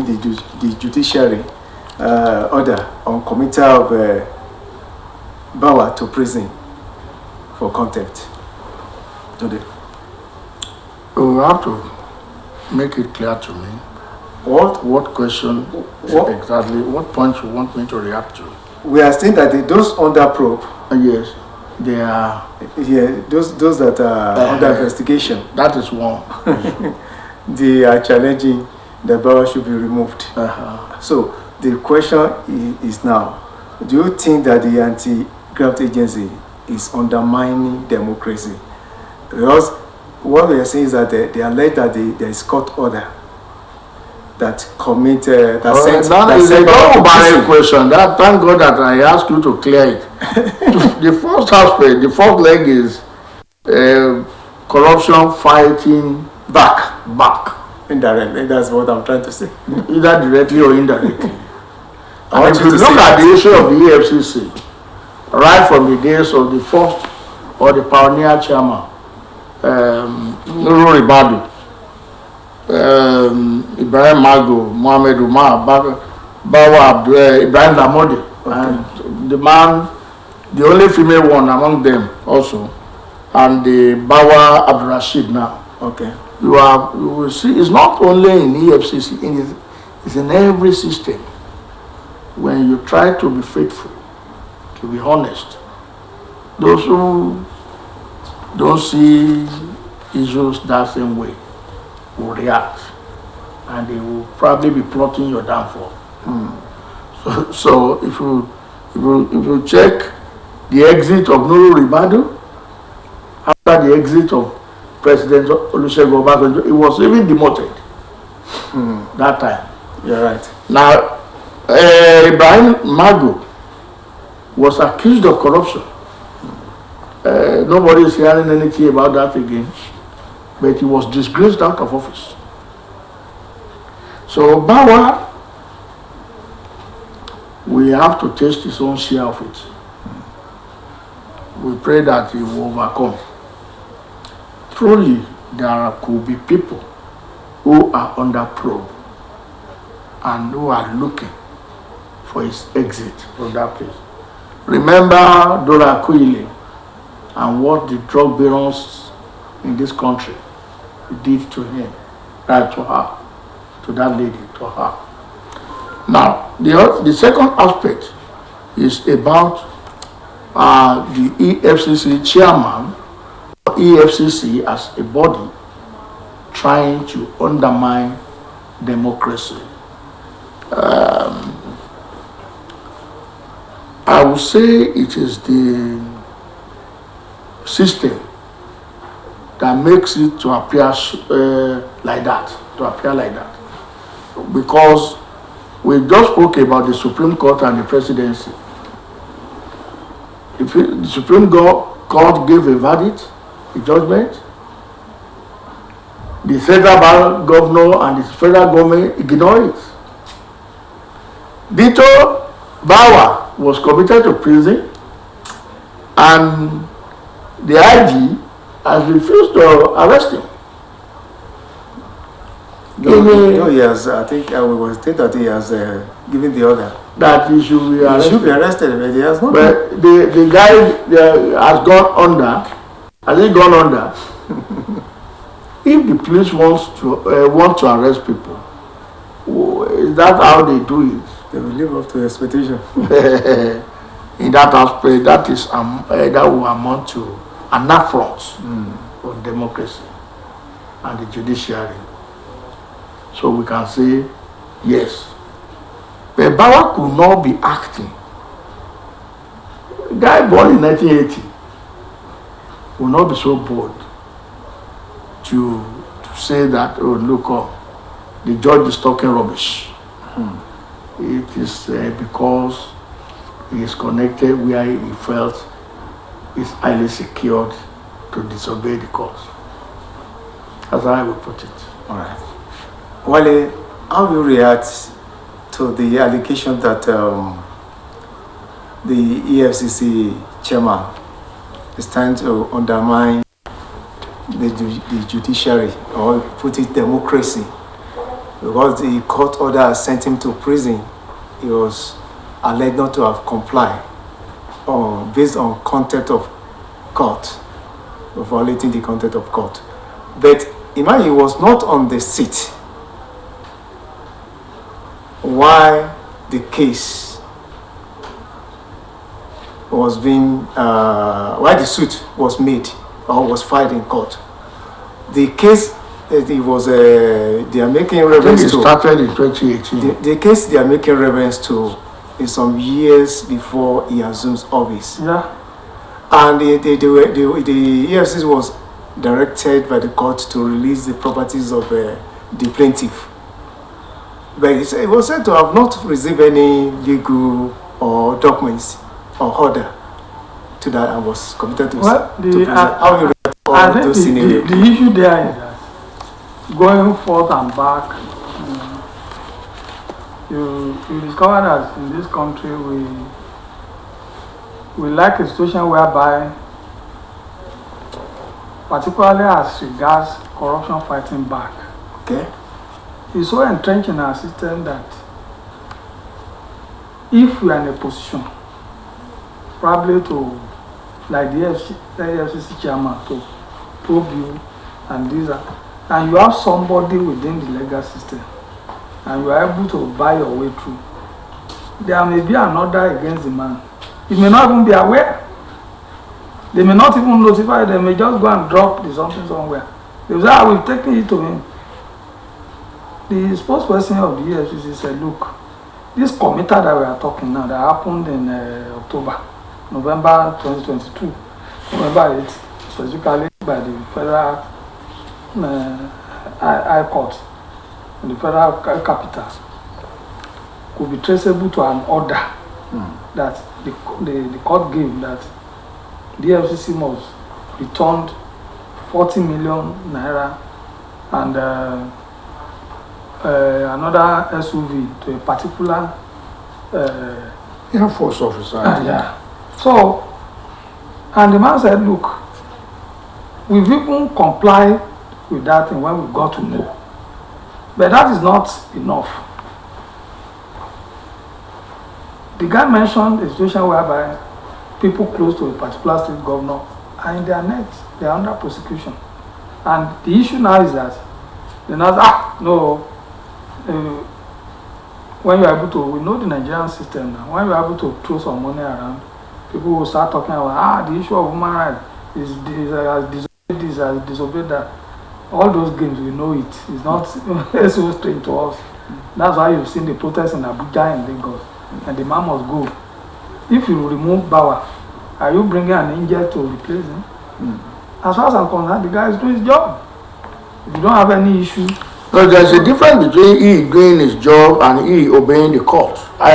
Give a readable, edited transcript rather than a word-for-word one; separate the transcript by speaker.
Speaker 1: the judiciary order on committal of Bawa to prison for contempt today?
Speaker 2: You have to make it clear to me. What question exactly? What point you want me to react to?
Speaker 1: We are saying that those under probe.
Speaker 2: Yes, they are.
Speaker 1: Yeah, those that are under investigation.
Speaker 2: That is one.
Speaker 1: They are challenging the Bawa should be removed. So the question is now: do you think that the anti-graft agency is undermining democracy? Because what we are saying is that they allege that there is court order that commit
Speaker 2: that is a very question. That thank God that I asked you to clear it. The first aspect, the first leg is corruption fighting back.
Speaker 1: Indirectly, that's what I'm trying to say.
Speaker 2: Either directly or indirectly. And if you look at the issue of the EFCC, right from the days of the first or the pioneer chairman, Nuru Ribadu, Ibrahim Mago, Mohamed Umar, Bawa Ibrahim Lamode, and the only female one among them also, and the Bawa Abdul Rashid now.
Speaker 1: Okay.
Speaker 2: You will see it's not only in EFCC, it's in every system. When you try to be faithful, to be honest, those who don't see issues that same way will react, and they will probably be plotting your downfall. So if you check the exit of Nuru Ribadu, after the exit of President Olusegun Obasanjo, he was even demoted that time.
Speaker 1: You're right.
Speaker 2: Now, Ibrahim Mago was accused of corruption. Nobody is hearing anything about that again, but he was disgraced out of office. So Bawa, we have to taste his own share of it. We pray that he will overcome. Truly, there could be people who are under probe and who are looking for his exit from that place. Remember Dora Akuile and what the drug barons in this country did to him, right, to her, to that lady, to her. Now, the second aspect is about the EFCC chairman, EFCC as a body trying to undermine democracy. I would say it is the system that makes it to appear like that, because we just spoke about the Supreme Court and the presidency. If the Supreme Court gave a verdict, a judgment, the federal governor and the federal government ignore it. Dito Bawa was committed to prison, and the IG has refused to arrest him.
Speaker 1: No, he has. I think we will state that he has given the order
Speaker 2: that he should be arrested.
Speaker 1: He should be arrested, but he has not.
Speaker 2: But the guy has gone under. Has he gone under? If the police want to arrest people, is that how they do it?
Speaker 1: They will live up to expectation.
Speaker 2: In that aspect, that will amount to an affront on democracy and the judiciary. So we can say yes. But Bawa could not be acting. A guy born in 1980 will not be so bold to say that, oh, look, the judge is talking rubbish. It is because he is connected where he felt is highly secured to disobey the court. That's how I would put it.
Speaker 1: All right. Wale, how do you react to the allegation that the EFCC chairman is trying to undermine the judiciary, or put it democracy, because the court order sent him to prison. He was alleged not to have complied based on contempt of court, violating the contempt of court. But imagine he was not on the seat while the case was being, while the suit was made or was filed in court. The case, it was, they are making reference to.
Speaker 2: It started in 2018.
Speaker 1: The case they are making reference to is some years before he assumes office.
Speaker 3: Yeah.
Speaker 1: And the EFCC was directed by the court to release the properties of the plaintiff. But it was said to have not received any legal or documents or order to that and was committed to.
Speaker 3: Well,
Speaker 1: how you react to all those scenarios?
Speaker 3: The issue there is that going forth and back, you discover that in this country we like a situation whereby, particularly as regards corruption fighting back,
Speaker 1: Okay.
Speaker 3: it's so entrenched in our system that if we are in a position probably to, like the FCC chairman, to probe you and these are, and you have somebody within the legal system and you are able to buy your way through, there may be an order against the man. You may not even be aware. They may not even notify. They may just go and drop the something somewhere. They will say, we've taken it to him. The spokesperson of the EFCC said, look, this committee that we are talking now, that happened in November 2022, November 8th, specifically by the Federal High Court in the Federal Capital, could be traceable to an order that the court gave that the FCC must return 40 million naira and another SUV to a particular
Speaker 2: Air Force officer.
Speaker 3: yeah. So, and the man said, look, we've even complied with that thing when we got to know. But that is not enough. The guy mentioned a situation whereby people close to a particular state governor are in their net, they are under prosecution. And the issue now is that they now say, when you are able to, we know the Nigerian system now, when you are able to throw some money around, people will start talking about, the issue of human rights is disobeyed this, has disobeyed that. All those games, we know it. It's not so strange to us. That's why you've seen the protests in Abuja and Lagos. And the man must go. If you remove Bauer, are you bringing an angel to replace him? As far as I'm concerned, the guy is doing his job. If you don't have any issue.
Speaker 2: Because there's a difference between he doing his job and he obeying the court. I